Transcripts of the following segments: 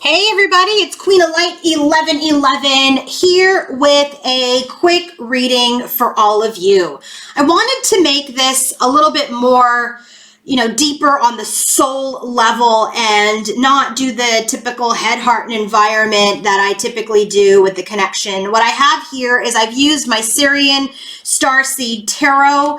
Hey everybody, it's Queen of Light 1111 here with a quick reading for all of you. I wanted to make this a little bit more, deeper on the soul level and not do the typical head, heart, and environment that I typically do with the connection. What I have here is I've used my Sirian Starseed Tarot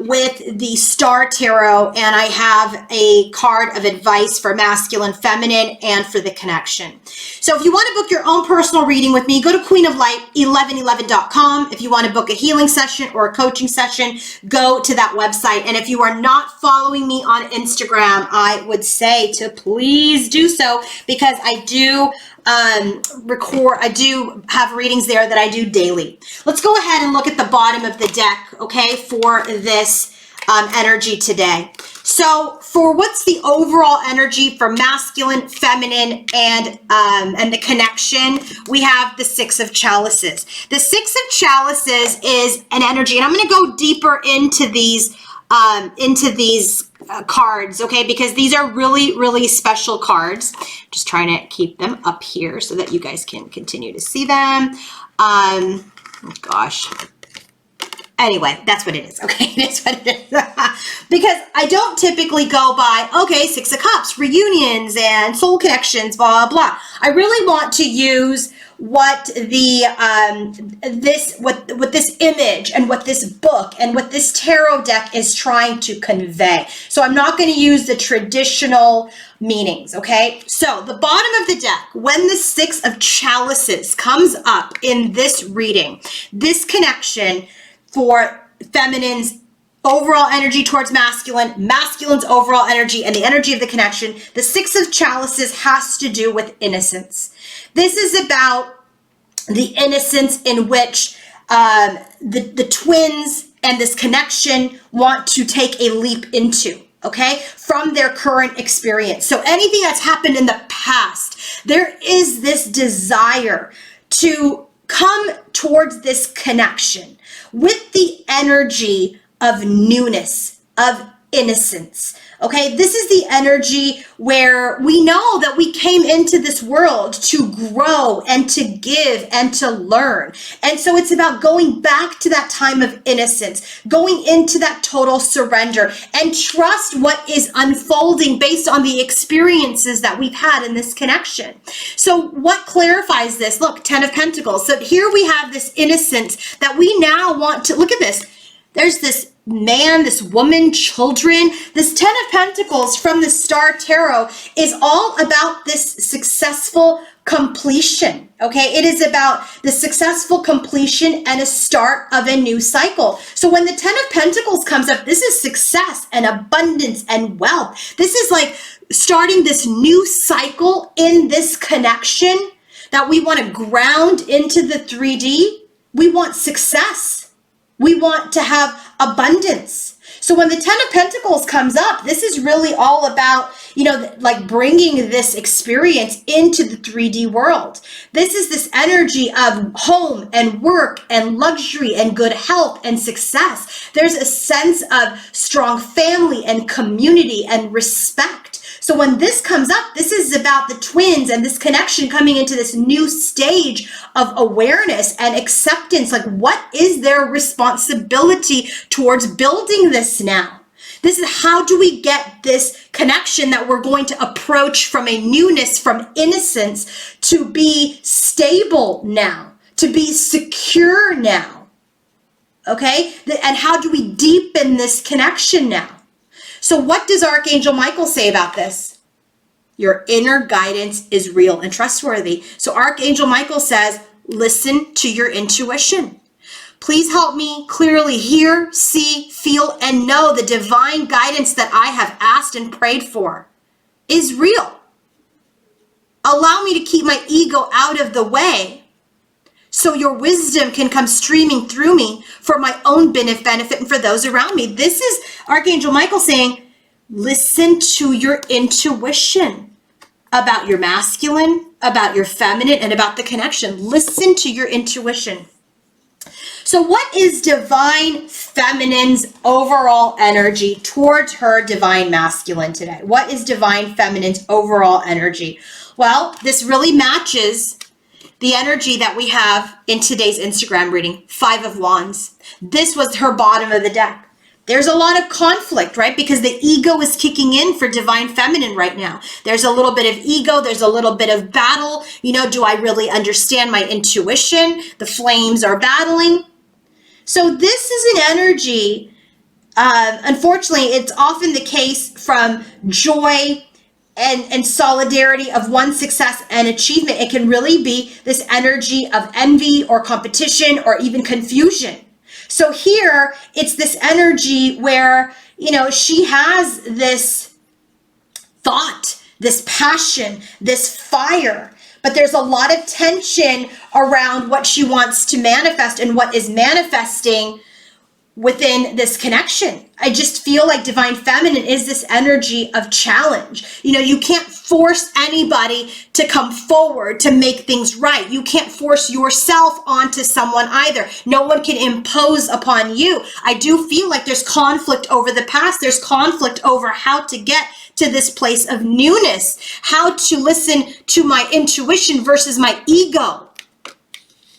with the Star Tarot, and I have a card of advice for masculine, feminine, and for the connection. So if you want to book your own personal reading with me, go to queenoflight1111.com. If you want to book a healing session or a coaching session, go to that website. And if you are not following me on Instagram, I would say to please do so, because I do I do have readings there that I do daily. Let's go ahead and look at the bottom of the deck, okay, for this energy today. So for what's the overall energy for masculine, feminine, and the connection, we have the Six of Chalices. The Six of Chalices is an energy, and I'm going to go deeper into these cards, okay, because these are really, really special cards. Just trying to keep them up here so that you guys can continue to see them. Oh gosh. Anyway, that's what it is, okay? That's what it is. Because I don't typically go by, okay, Six of Cups, reunions, and soul connections, blah, blah. I really want to use what the what this image and what this book and what this tarot deck is trying to convey. So I'm not going to use the traditional meanings, okay? So the bottom of the deck, when the Six of Chalices comes up in this reading, this connection for feminine's overall energy towards masculine's overall energy, and the energy of the connection, the Six of Chalices has to do with innocence. This is about the innocence in which the twins and this connection want to take a leap into, okay, from their current experience. So anything that's happened in the past, there is this desire to come towards this connection with the energy of newness, of innocence. Okay, this is the energy where we know that we came into this world to grow and to give and to learn. And so it's about going back to that time of innocence, going into that total surrender, and trust what is unfolding based on the experiences that we've had in this connection. So what clarifies this? Look, Ten of Pentacles. So here we have this innocence that we now want to, look at this. There's this man, this woman, children. This Ten of Pentacles from the Star Tarot is all about this successful completion, okay? It is about the successful completion and a start of a new cycle. So when the Ten of Pentacles comes up, this is success and abundance and wealth. This is like starting this new cycle in this connection that we want to ground into the 3D. We want success. We want to have abundance. So when the Ten of Pentacles comes up, this is really all about, like bringing this experience into the 3D world. This is this energy of home and work and luxury and good health and success. There's a sense of strong family and community and respect. So when this comes up, this is about the twins and this connection coming into this new stage of awareness and acceptance. Like, what is their responsibility towards building this now? This is how do we get this connection that we're going to approach from a newness, from innocence, to be stable now, to be secure now, okay? And how do we deepen this connection now? So what does Archangel Michael say about this? Your inner guidance is real and trustworthy. So Archangel Michael says, listen to your intuition. Please help me clearly hear, see, feel, and know the divine guidance that I have asked and prayed for is real. Allow me to keep my ego out of the way so your wisdom can come streaming through me for my own benefit and for those around me. This is Archangel Michael saying, listen to your intuition about your masculine, about your feminine, and about the connection. Listen to your intuition. So what is divine feminine's overall energy towards her divine masculine today? What is divine feminine's overall energy? Well, this really matches the energy that we have in today's Instagram reading, 5 of Wands. This was her bottom of the deck. There's a lot of conflict, right? Because the ego is kicking in for divine feminine right now. There's a little bit of ego. There's a little bit of battle. You know, do I really understand my intuition? The flames are battling. So this is an energy, unfortunately, it's often the case from joy and solidarity of one's success and achievement. It can really be this energy of envy or competition or even confusion. So here, it's this energy where, you know, she has this thought, this passion, this fire, but there's a lot of tension around what she wants to manifest and what is manifesting within this connection. I just feel like divine feminine is this energy of challenge. You know, you can't force anybody to come forward to make things right. You can't force yourself onto someone either. No one can impose upon you. I do feel like there's conflict over the past. There's conflict over how to get to this place of newness, how to listen to my intuition versus my ego.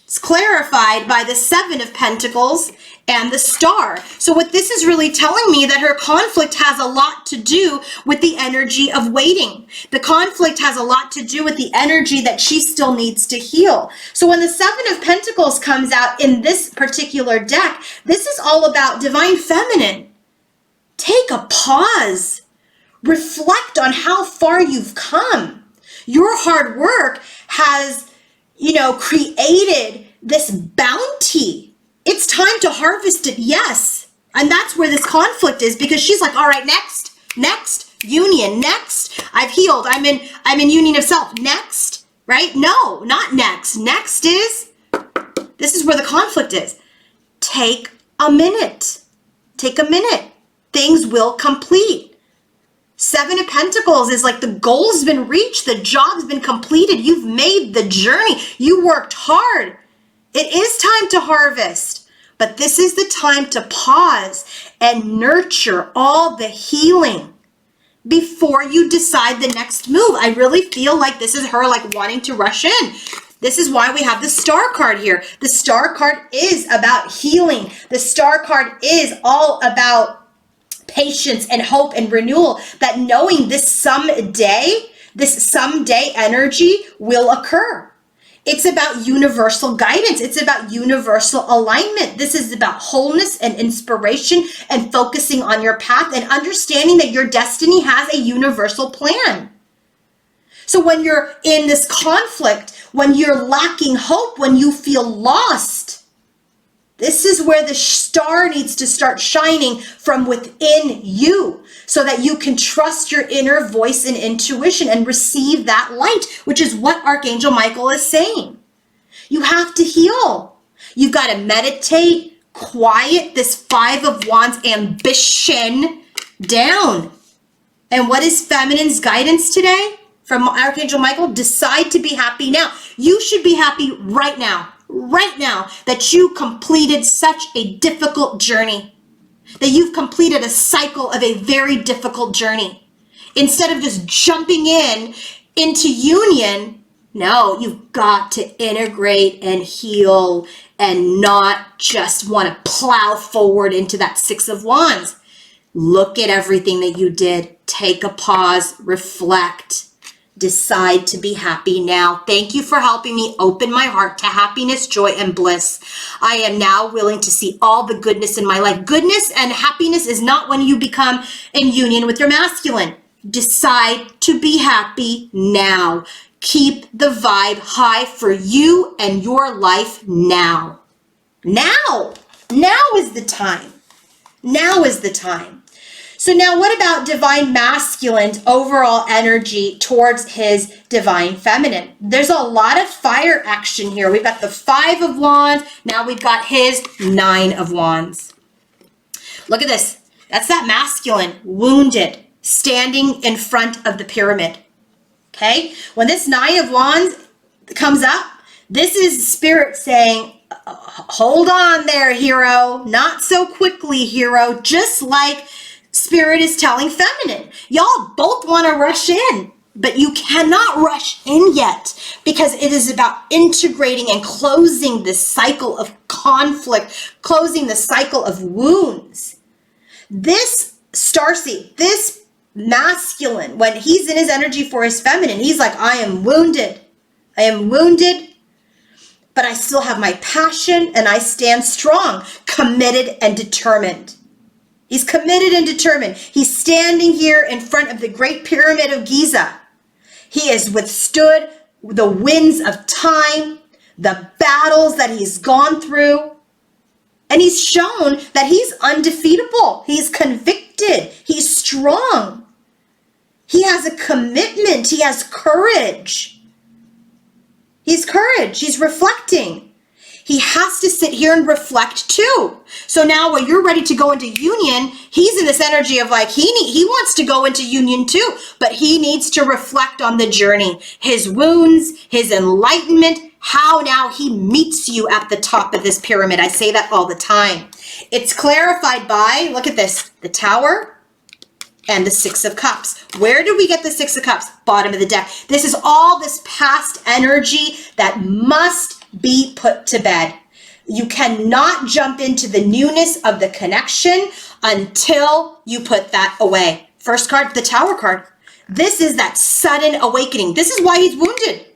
It's clarified by the 7 of Pentacles and the Star. So what this is really telling me that her conflict has a lot to do with the energy of waiting. The conflict has a lot to do with the energy that she still needs to heal. So when the 7 of Pentacles comes out in this particular deck, this is all about divine feminine. Take a pause. Reflect on how far you've come. Your hard work has, you know, created this bounty. It's time to harvest it, yes. And that's where this conflict is, because she's like, all right, next, union, next. I've healed. I'm in union of self. Next, right? No, not next. Next is, this is where the conflict is. Take a minute. Take a minute. Things will complete. 7 of Pentacles is like the goal's been reached. The job's been completed. You've made the journey. You worked hard. It is time to harvest, but this is the time to pause and nurture all the healing before you decide the next move. I really feel like this is her like wanting to rush in. This is why we have the Star card here. The Star card is about healing. The Star card is all about patience and hope and renewal, that knowing this someday energy will occur. It's about universal guidance. It's about universal alignment. This is about wholeness and inspiration and focusing on your path and understanding that your destiny has a universal plan. So when you're in this conflict, when you're lacking hope, when you feel lost, this is where the star needs to start shining from within you so that you can trust your inner voice and intuition and receive that light, which is what Archangel Michael is saying. You have to heal. You've got to meditate, quiet this 5 of Wands ambition down. And what is feminine's guidance today from Archangel Michael? Decide to be happy now. You should be happy right now. Right now, that you completed such a difficult journey, that you've completed a cycle of a very difficult journey. Instead of just jumping into union, no, you've got to integrate and heal and not just want to plow forward into that 6 of Wands. Look at everything that you did. Take a pause, reflect. Decide to be happy now. Thank you for helping me open my heart to happiness, joy, and bliss. I am now willing to see all the goodness in my life. Goodness and happiness is not when you become in union with your masculine. Decide to be happy now. Keep the vibe high for you and your life now. Now is the time. Now is the time. So now what about divine masculine's overall energy towards his divine feminine? There's a lot of fire action here. We've got the 5 of Wands. Now we've got his 9 of Wands. Look at this. That's that masculine, wounded, standing in front of the pyramid. Okay? When this 9 of Wands comes up, this is spirit saying, hold on there, hero. Not so quickly, hero. Just like Spirit is telling Feminine. Y'all both want to rush in, but you cannot rush in yet because it is about integrating and closing this cycle of conflict, closing the cycle of wounds. This starseed, this masculine, when he's in his energy for his feminine, he's like, I am wounded. I am wounded, but I still have my passion and I stand strong, committed and determined. He's committed and determined. He's standing here in front of the Great Pyramid of Giza. He has withstood the winds of time, the battles that he's gone through, and he's shown that he's undefeatable. He's convicted. He's strong. He has a commitment. He has courage. He's courage. He's reflecting. He has to sit here and reflect too. So now when you're ready to go into union, he's in this energy of like, he wants to go into union too, but he needs to reflect on the journey, his wounds, his enlightenment, how now he meets you at the top of this pyramid. I say that all the time. It's clarified by, look at this, the Tower and the Six of Cups. Where do we get the Six of Cups? Bottom of the deck. This is all this past energy that must be put to bed. You cannot jump into the newness of the connection until you put that away. First card, the Tower card. This is that sudden awakening. This is why he's wounded,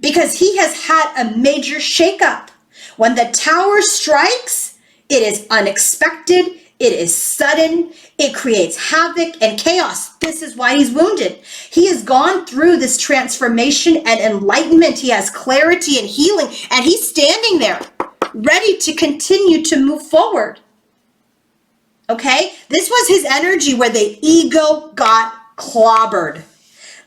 because he has had a major shakeup. When the Tower strikes, it is unexpected. It is sudden. It creates havoc and chaos. This is why he's wounded. He has gone through this transformation and enlightenment. He has clarity and healing, and he's standing there ready to continue to move forward. Okay? This was his energy where the ego got clobbered.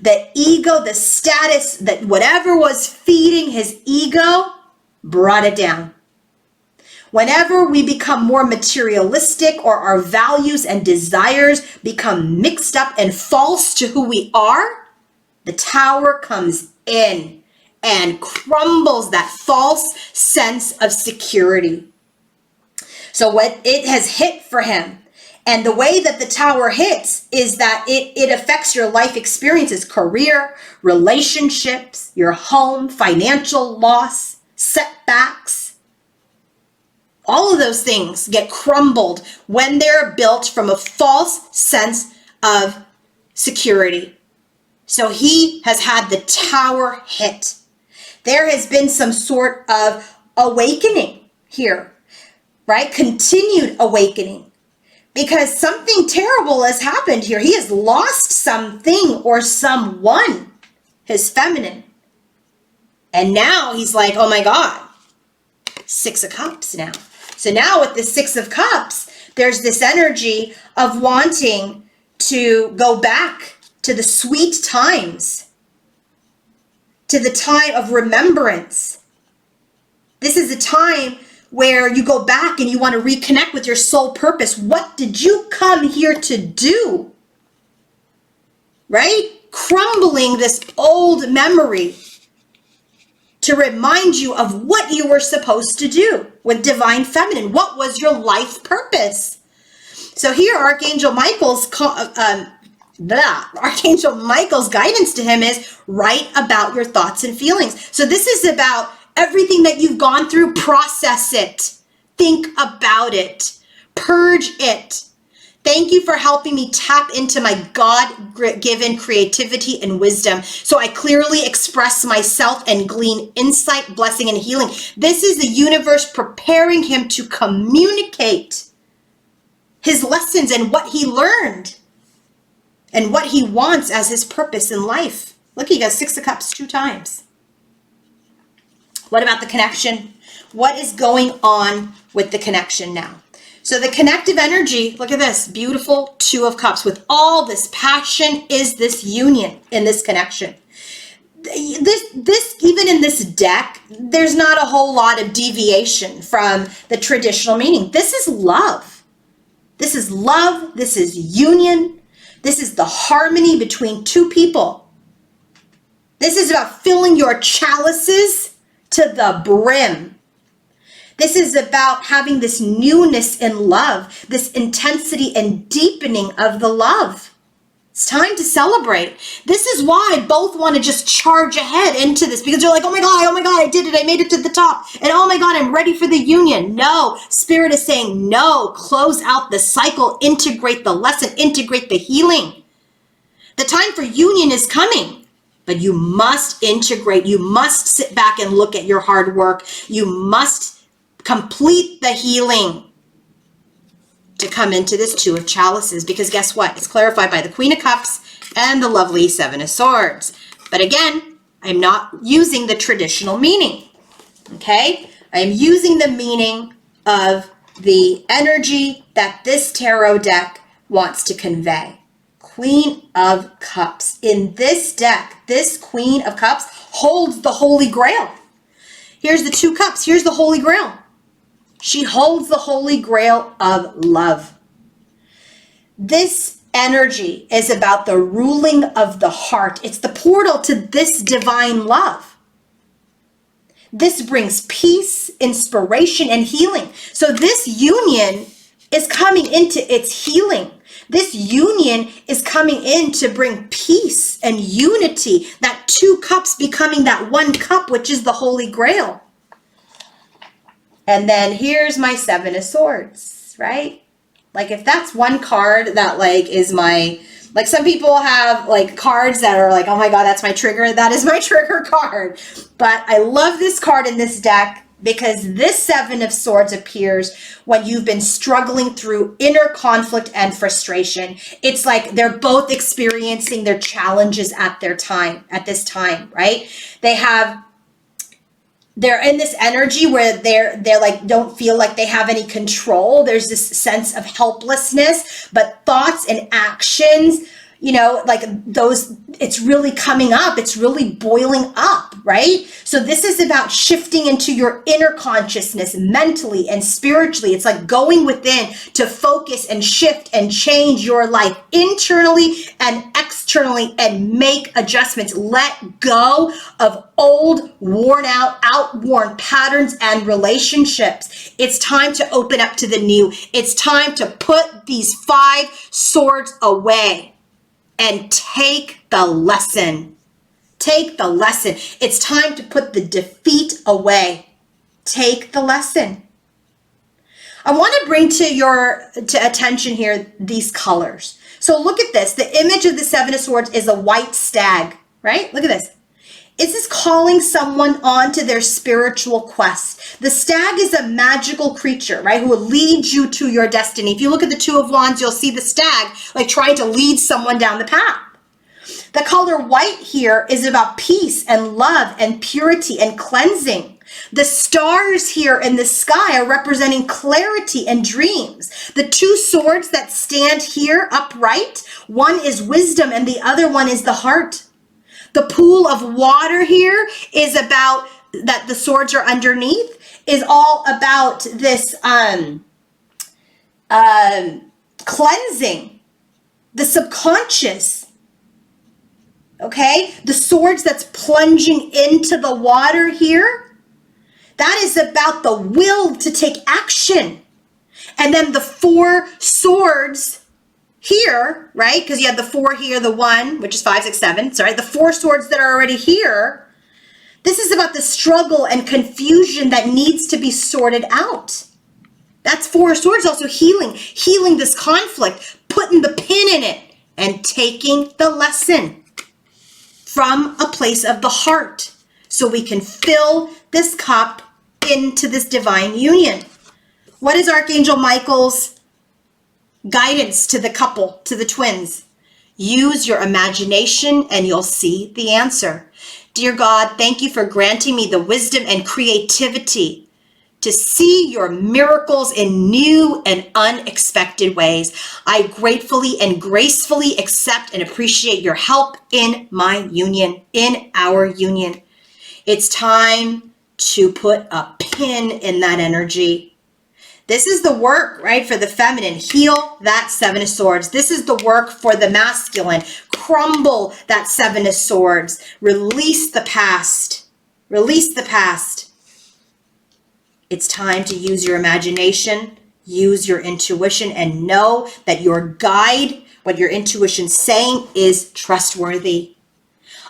The ego, the status, that whatever was feeding his ego brought it down. Whenever we become more materialistic or our values and desires become mixed up and false to who we are, the Tower comes in and crumbles that false sense of security. So what it has hit for him, and the way that the Tower hits is that it affects your life experiences, career, relationships, your home, financial loss, setbacks. All of those things get crumbled when they're built from a false sense of security. So he has had the Tower hit. There has been some sort of awakening here, right? Continued awakening, because something terrible has happened here. He has lost something or someone, his feminine. And now he's like, oh my God, Six of Cups now. So now with the Six of Cups, there's this energy of wanting to go back to the sweet times, to the time of remembrance. This is a time where you go back and you want to reconnect with your soul purpose. What did you come here to do? Right? Crumbling this old memory to remind you of what you were supposed to do with Divine Feminine. What was your life purpose? So here, Archangel Michael's guidance to him is write about your thoughts and feelings. So this is about everything that you've gone through. Process it. Think about it. Purge it. Thank you for helping me tap into my God-given creativity and wisdom so I clearly express myself and glean insight, blessing, and healing. This is the universe preparing him to communicate his lessons and what he learned and what he wants as his purpose in life. Look, he got Six of Cups 2 times. What about the connection? What is going on with the connection now? So the connective energy, look at this, beautiful Two of Cups with all this passion is this union in this connection. This even in this deck, there's not a whole lot of deviation from the traditional meaning. This is love. This is love. This is union. This is the harmony between two people. This is about filling your chalices to the brim. This is about having this newness in love, this intensity and deepening of the love. It's time to celebrate. This is why both want to just charge ahead into this, because they're like, oh my God, I did it. I made it to the top. And oh my God, I'm ready for the union. No, Spirit is saying no, close out the cycle, integrate the lesson, integrate the healing. The time for union is coming, but you must integrate. You must sit back and look at your hard work. You must complete the healing to come into this Two of Chalices, because guess what? It's clarified by the Queen of Cups and the lovely Seven of Swords. But again, I'm not using the traditional meaning, okay? I am using the meaning of the energy that this tarot deck wants to convey. Queen of Cups. In this deck, this Queen of Cups holds the Holy Grail. Here's the Two Cups. Here's the Holy Grail. She holds the Holy Grail of love. This energy is about the ruling of the heart. It's the portal to this divine love. This brings peace, inspiration, and healing. So this union is coming into its healing. This union is coming in to bring peace and unity. That two cups becoming that one cup, which is the Holy Grail. And then here's my Seven of Swords, right? Like if that's one card that like is my, like some people have like cards that are like, oh my God, that's my trigger. That is my trigger card. But I love this card in this deck because this Seven of Swords appears when you've been struggling through inner conflict and frustration. It's like they're both experiencing their challenges at this time, right? They're in this energy where they're like, don't feel like they have any control. There's this sense of helplessness, but thoughts and actions, you know, like those, it's really coming up. It's really boiling up, right? So this is about shifting into your inner consciousness mentally and spiritually. It's like going within to focus and shift and change your life internally and externally and make adjustments. Let go of old, worn out, outworn patterns and relationships. It's time to open up to the new. It's time to put these 5 swords away and take the lesson. Take the lesson. It's time to put the defeat away. Take the lesson. I want to bring to your attention here these colors. So look at this. The image of the Seven of Swords is a white stag, right? Look at this. Is this calling someone on to their spiritual quest? The stag is a magical creature, right, who will lead you to your destiny. If you look at the Two of Wands, you'll see the stag like trying to lead someone down the path. The color white here is about peace and love and purity and cleansing. The stars here in the sky are representing clarity and dreams. The 2 swords that stand here upright, one is wisdom and the other one is the heart. The pool of water here is about that the swords are underneath, is all about this cleansing, the subconscious. Okay, the swords that's plunging into the water here, that is about the will to take action. And then the 4 swords here, right? Because you have the 4 here, the 1, which is 5, 6, 7. Sorry, the 4 swords that are already here. This is about the struggle and confusion that needs to be sorted out. That's 4 swords, also healing this conflict, putting the pin in it and taking the lesson from a place of the heart so we can fill this cup into this divine union. What is Archangel Michael's guidance to the couple, to the twins? Use your imagination and you'll see the answer. Dear God, thank you for granting me the wisdom and creativity to see your miracles in new and unexpected ways. I gratefully and gracefully accept and appreciate your help in my union, in our union. It's time to put a pin in that energy. This is the work, right, for the feminine. Heal that Seven of Swords. This is the work for the masculine. Crumble that Seven of Swords. Release the past. Release the past. It's time to use your imagination, use your intuition, and know that your guide, what your intuition's saying, is trustworthy.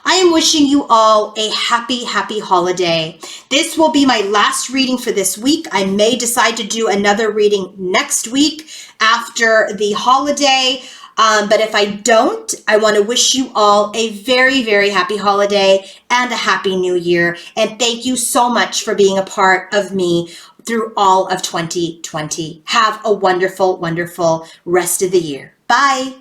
I am wishing you all a happy, happy holiday. This will be my last reading for this week. I may decide to do another reading next week after the holiday. But if I don't, I want to wish you all a very, very happy holiday and a happy new year. And thank you so much for being a part of me through all of 2020. Have a wonderful, wonderful rest of the year. Bye.